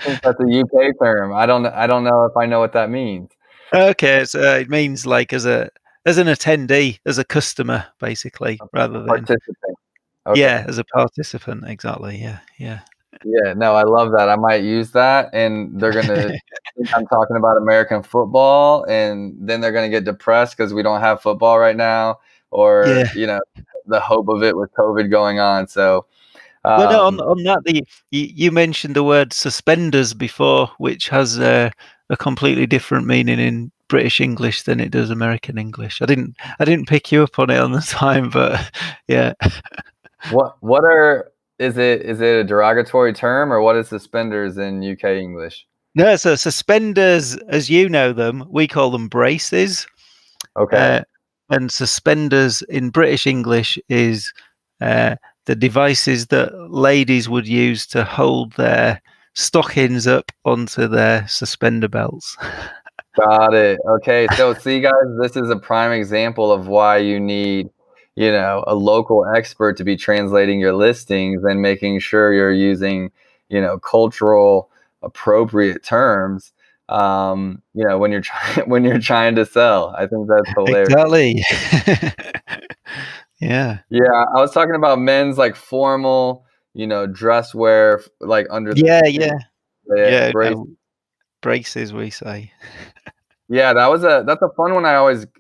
S2: think that's a UK term. I don't know if I know what that means.
S3: okay. So it means like as an attendee, as a customer, basically, rather than
S2: Participant. Okay.
S3: as a participant. Exactly. Yeah.
S2: Yeah, no, I love that. I might use that, and they're gonna think I'm talking about American football, and then they're gonna get depressed because we don't have football right now, or
S3: Yeah.
S2: the hope of it with COVID going on. So,
S3: Well, no,
S2: um,
S3: on that, you mentioned the word suspenders before, which has a completely different meaning in British English than it does American English. I didn't pick you up on it on the time, but yeah.
S2: what is it a derogatory term, or what is suspenders in UK English?
S3: No, so suspenders, as you know them, we call them braces.
S2: Okay.
S3: Uh, and suspenders in British English is the devices that ladies would use to hold their stockings up onto their suspender belts.
S2: Got it. Okay. So see, guys, this is a prime example of why you need, a local expert to be translating your listings and making sure you're using, cultural appropriate terms, when you're trying when you're trying to sell. I think that's hilarious.
S3: Exactly. Yeah.
S2: Yeah, I was talking about men's like formal, dress wear like under the
S3: Yeah.
S2: brace.
S3: No, braces, we say.
S2: Yeah, that's a fun one.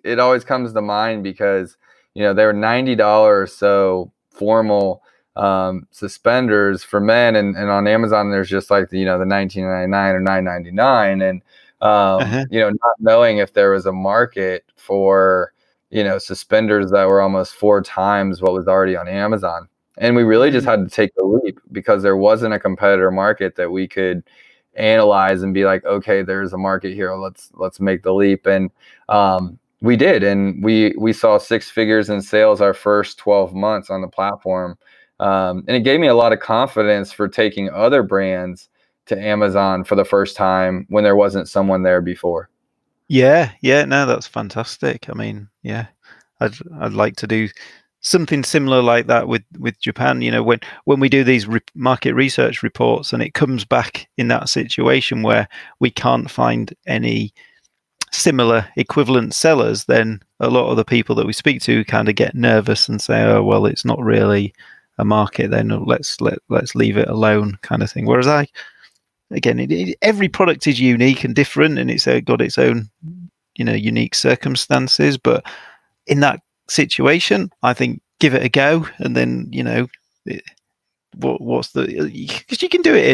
S2: It always comes to mind because they were $90 or so formal suspenders for men, and on Amazon there's just like the 19.99 or 9.99, and
S3: Uh-huh.
S2: not knowing if there was a market for suspenders that were almost 4 times what was already on Amazon, and we really just
S3: Mm.
S2: had to take the leap because there wasn't a competitor market that we could analyze and be like, okay, there's a market here. Let's make the leap. And we did, and we saw 6 figures in sales our first 12 months on the platform. And it gave me a lot of confidence for taking other brands to Amazon for the first time when there wasn't someone there before.
S3: Yeah, no, that's fantastic. I mean, yeah, I'd like to do something similar like that with Japan. When we do these market research reports, and it comes back in that situation where we can't find any similar equivalent sellers, then a lot of the people that we speak to kind of get nervous and say, "Oh, well, it's not really a market. Then let's leave it alone," kind of thing. Whereas again, every product is unique and different, and it's got its own unique circumstances. But in that situation, I think give it a go, and then what's the, because you can do it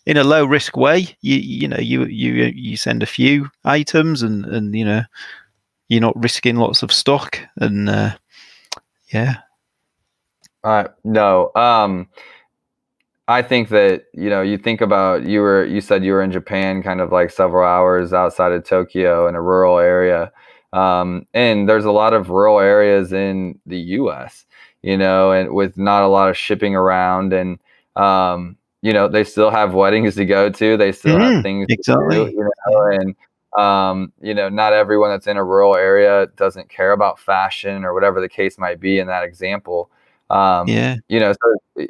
S3: in a low risk way. You send a few items, and you're not risking lots of stock, and yeah.
S2: No. I think that you think about, you said you were in Japan, kind of like several hours outside of Tokyo in a rural area, and there's a lot of rural areas in the U.S. And with not a lot of shipping around, and they still have weddings to go to, they still have things to do,
S3: Exactly. Yeah.
S2: and not everyone that's in a rural area doesn't care about fashion or whatever the case might be in that example.
S3: Yeah.
S2: So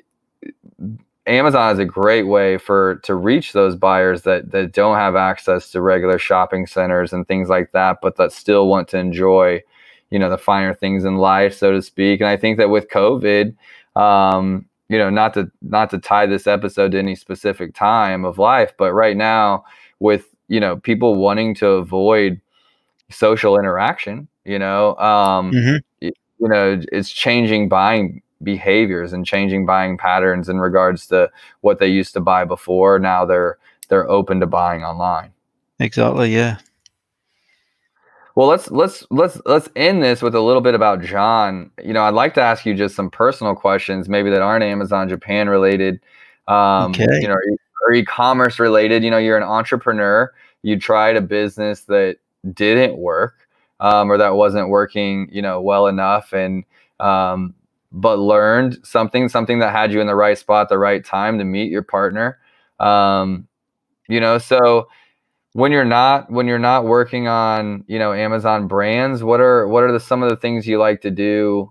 S2: Amazon is a great way to reach those buyers that don't have access to regular shopping centers and things like that, but that still want to enjoy, the finer things in life, so to speak. And I think that with COVID, not to tie this episode to any specific time of life, but right now with people wanting to avoid social interaction,
S3: Hmm.
S2: it's changing buying behaviors and changing buying patterns in regards to what they used to buy before. Now they're open to buying online.
S3: Exactly. Yeah.
S2: Well, let's end this with a little bit about John. I'd like to ask you just some personal questions, maybe that aren't Amazon Japan related,
S3: Okay.
S2: or e-commerce related. You're an entrepreneur. You tried a business that didn't work, or that wasn't working, well enough, and but learned something that had you in the right spot, the right time to meet your partner. So when you're not working on Amazon brands, what are some of the things you like to do?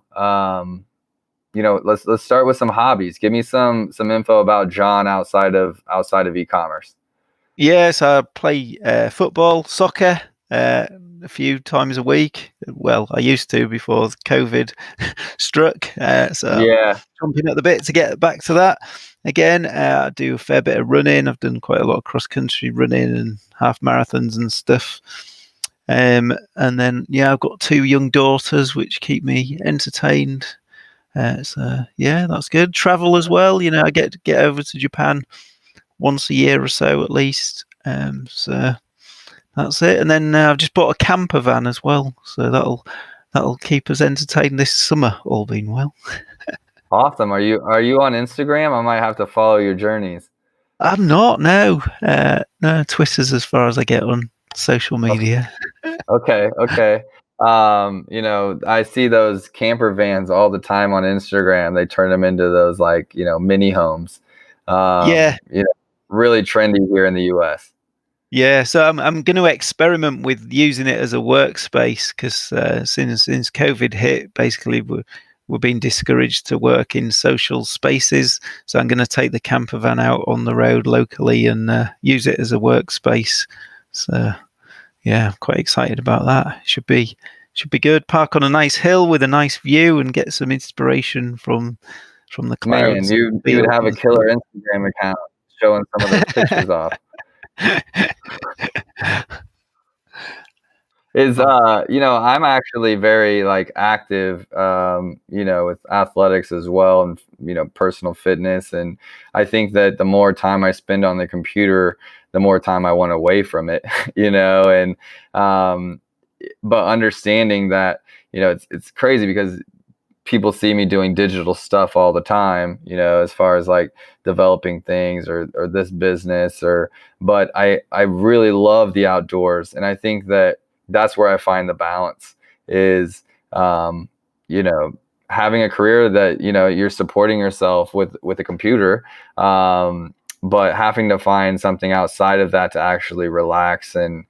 S2: Let's start with some hobbies. Give me some info about John outside of e-commerce.
S3: Yes, I play football, soccer, a few times a week. Well, I used to before COVID struck. So I'm
S2: Yeah.
S3: chomping at the bit to get back to that again. I do a fair bit of running. I've done quite a lot of cross country running and half marathons and stuff. And then I've got 2 young daughters which keep me entertained. So yeah, that's good. Travel as well. I get over to Japan once a year or so at least. So that's it. And then I've just bought a camper van as well, so that'll keep us entertained this summer, all being well.
S2: Awesome. Are you on Instagram? I might have to follow your journeys.
S3: I'm not, no. No, Twitter's as far as I get on social media.
S2: Okay. I see those camper vans all the time on Instagram. They turn them into those, like, mini homes.
S3: Yeah,
S2: Really trendy here in the US.
S3: yeah. So I'm going to experiment with using it as a workspace because since COVID hit, basically we're being discouraged to work in social spaces. So I'm going to take the camper van out on the road locally and use it as a workspace. So yeah, I'm quite excited about that. Should be good. Park on a nice hill with a nice view and get some inspiration from the
S2: Man,
S3: clouds,
S2: you would
S3: fields
S2: have a
S3: and stuff.
S2: killer Instagram account showing some of those pictures off. Is I'm actually very like active, with athletics as well, and personal fitness. And I think that the more time I spend on the computer, the more time I want away from it. And um but understanding that, it's crazy because people see me doing digital stuff all the time, as far as like developing things or this business, but I really love the outdoors. And I think that that's where I find the balance is, you know, having a career that, you're supporting yourself with a computer, but having to find something outside of that to actually relax and,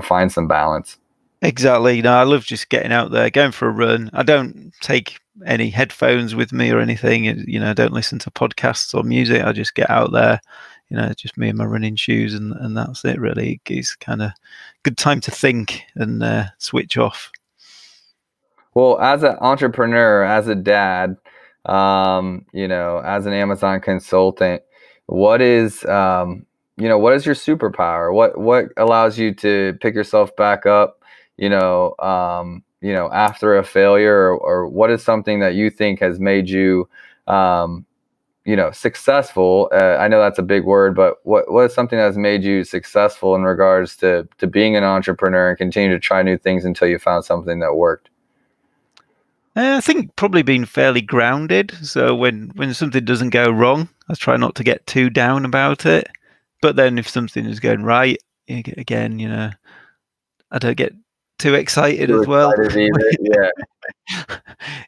S2: find some balance.
S3: Exactly. No, I love just getting out there, going for a run. I don't take any headphones with me or anything. I don't listen to podcasts or music. I just get out there, just me and my running shoes, and that's it. Really, it's kind of good time to think and switch off.
S2: Well, as an entrepreneur, as a dad, as an Amazon consultant, what is, what is your superpower? What allows you to pick yourself back up, after a failure, or what is something that you think has made you, successful? I know that's a big word, but what is something that has made you successful in regards to being an entrepreneur and continue to try new things until you found something that worked?
S3: I think probably being fairly grounded. So when something doesn't go wrong, I try not to get too down about it. But then if something is going right, again, I don't get too excited
S2: Too
S3: as well.
S2: excited either. Yeah.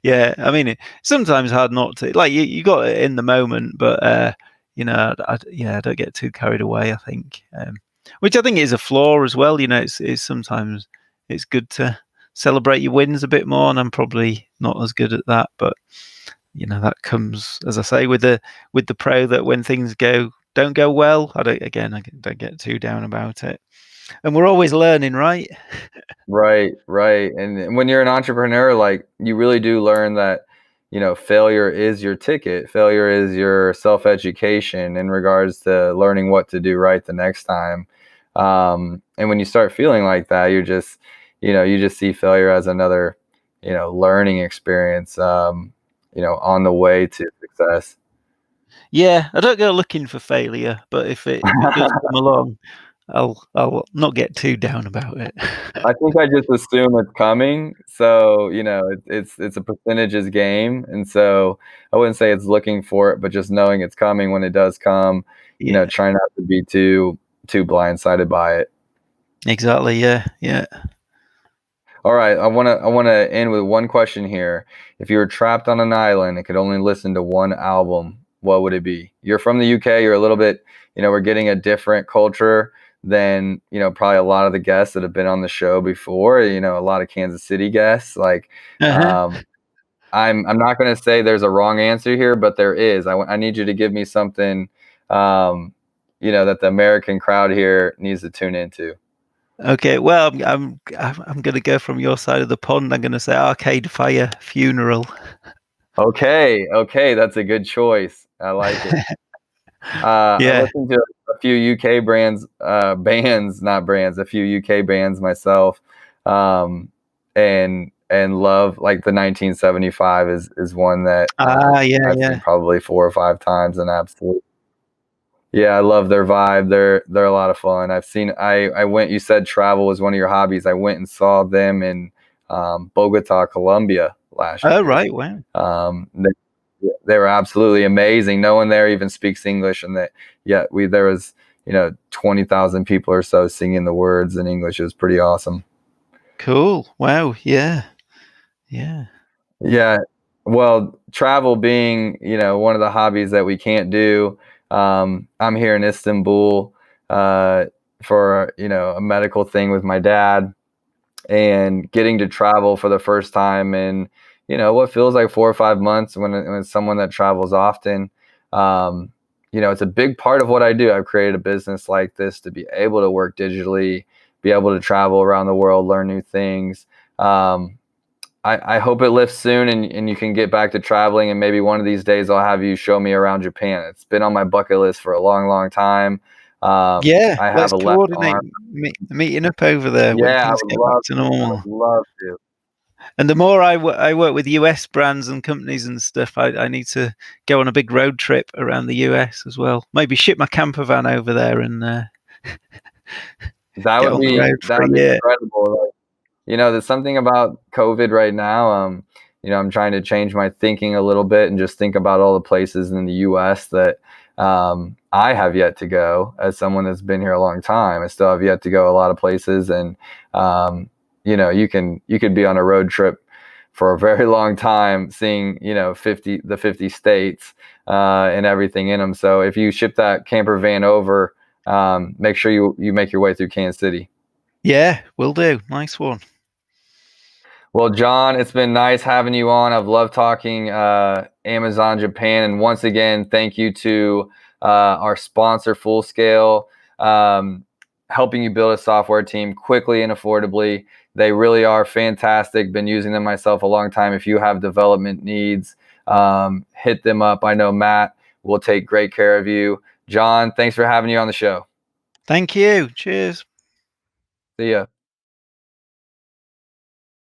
S3: Yeah, I mean, it's sometimes hard not to. Like you got it in the moment, but I don't get too carried away. I think, which I think is a flaw as well. It's sometimes it's good to celebrate your wins a bit more, and I'm probably not as good at that. But that comes, as I say, with the pro, that when things don't go well, I don't get too down about it. And we're always learning, right?
S2: Right, right. And when you're an entrepreneur, like you really do learn that, failure is your ticket. Failure is your self-education in regards to learning what to do right the next time. And when you start feeling like that, you just see failure as another, learning experience, on the way to success.
S3: Yeah, I don't go looking for failure, but if it does come along, I'll not get too down about it.
S2: I think I just assume it's coming, so, it's a percentages game, and so I wouldn't say it's looking for it, but just knowing it's coming when it does come,
S3: Yeah,
S2: try not to be too blindsided by it.
S3: exactly. Yeah, yeah.
S2: All right, I wanna end with one question here. If you were trapped on an island and could only listen to one album, what would it be? You're from the UK, you're a little bit, we're getting a different culture than, probably a lot of the guests that have been on the show before, a lot of Kansas City guests. Like,
S3: Uh-huh.
S2: um, I'm not gonna say there's a wrong answer here, but there is. I need you to give me something, that the American crowd here needs to tune into.
S3: Okay. Well, I'm going to go from your side of the pond. I'm going to say Arcade Fire Funeral.
S2: Okay, okay, that's a good choice. I like it. I
S3: Yeah.
S2: listened to a few UK bands, not brands, a few UK bands myself, and love like the 1975 is one that
S3: Yeah,
S2: I've
S3: yeah.
S2: seen probably 4 or 5 times, and absolutely, yeah, I love their vibe. They're a lot of fun. I went. You said travel was one of your hobbies. I went and saw them in Bogota, Colombia last
S3: Oh,
S2: year.
S3: right. Wow.
S2: They were absolutely amazing. No one there even speaks English, and that yeah, there was 20,000 people or so singing the words in English. It was pretty awesome.
S3: Cool. Wow. Yeah. Yeah.
S2: Yeah, well, travel being one of the hobbies that we can't do. I'm here in Istanbul for a medical thing with my dad, and getting to travel for the first time in what feels like 4 or 5 months, when it's someone that travels often. It's a big part of what I do. I've created a business like this to be able to work digitally, be able to travel around the world, learn new things. I hope it lifts soon, and you can get back to traveling, and maybe one of these days I'll have you show me around Japan. It's been on my bucket list for a long, long time.
S3: Yeah,
S2: I have
S3: let's
S2: a left
S3: coordinate
S2: arm.
S3: meeting up over there when
S2: Yeah,
S3: things get back to
S2: I
S3: normal.
S2: would love to.
S3: And the more I work with US brands and companies and stuff, I need to go on a big road trip around the US as well. Maybe ship my camper van over there and
S2: That
S3: get
S2: would
S3: on the
S2: be
S3: road
S2: that
S3: for a
S2: would be
S3: year.
S2: incredible. Like, there's something about COVID right now. I'm trying to change my thinking a little bit and just think about all the places in the US that I have yet to go. As someone that's been here a long time, I still have yet to go a lot of places. And you could be on a road trip for a very long time, seeing 50 states and everything in them. So if you ship that camper van over, make sure you make your way through Kansas City.
S3: Yeah, will do. Nice one.
S2: Well, John, it's been nice having you on. I've loved talking Amazon Japan. And once again, thank you to our sponsor, Fullscale, helping you build a software team quickly and affordably. They really are fantastic. Been using them myself a long time. If you have development needs, hit them up. I know Matt will take great care of you. John, thanks for having you on the show.
S3: Thank you. Cheers.
S2: See ya.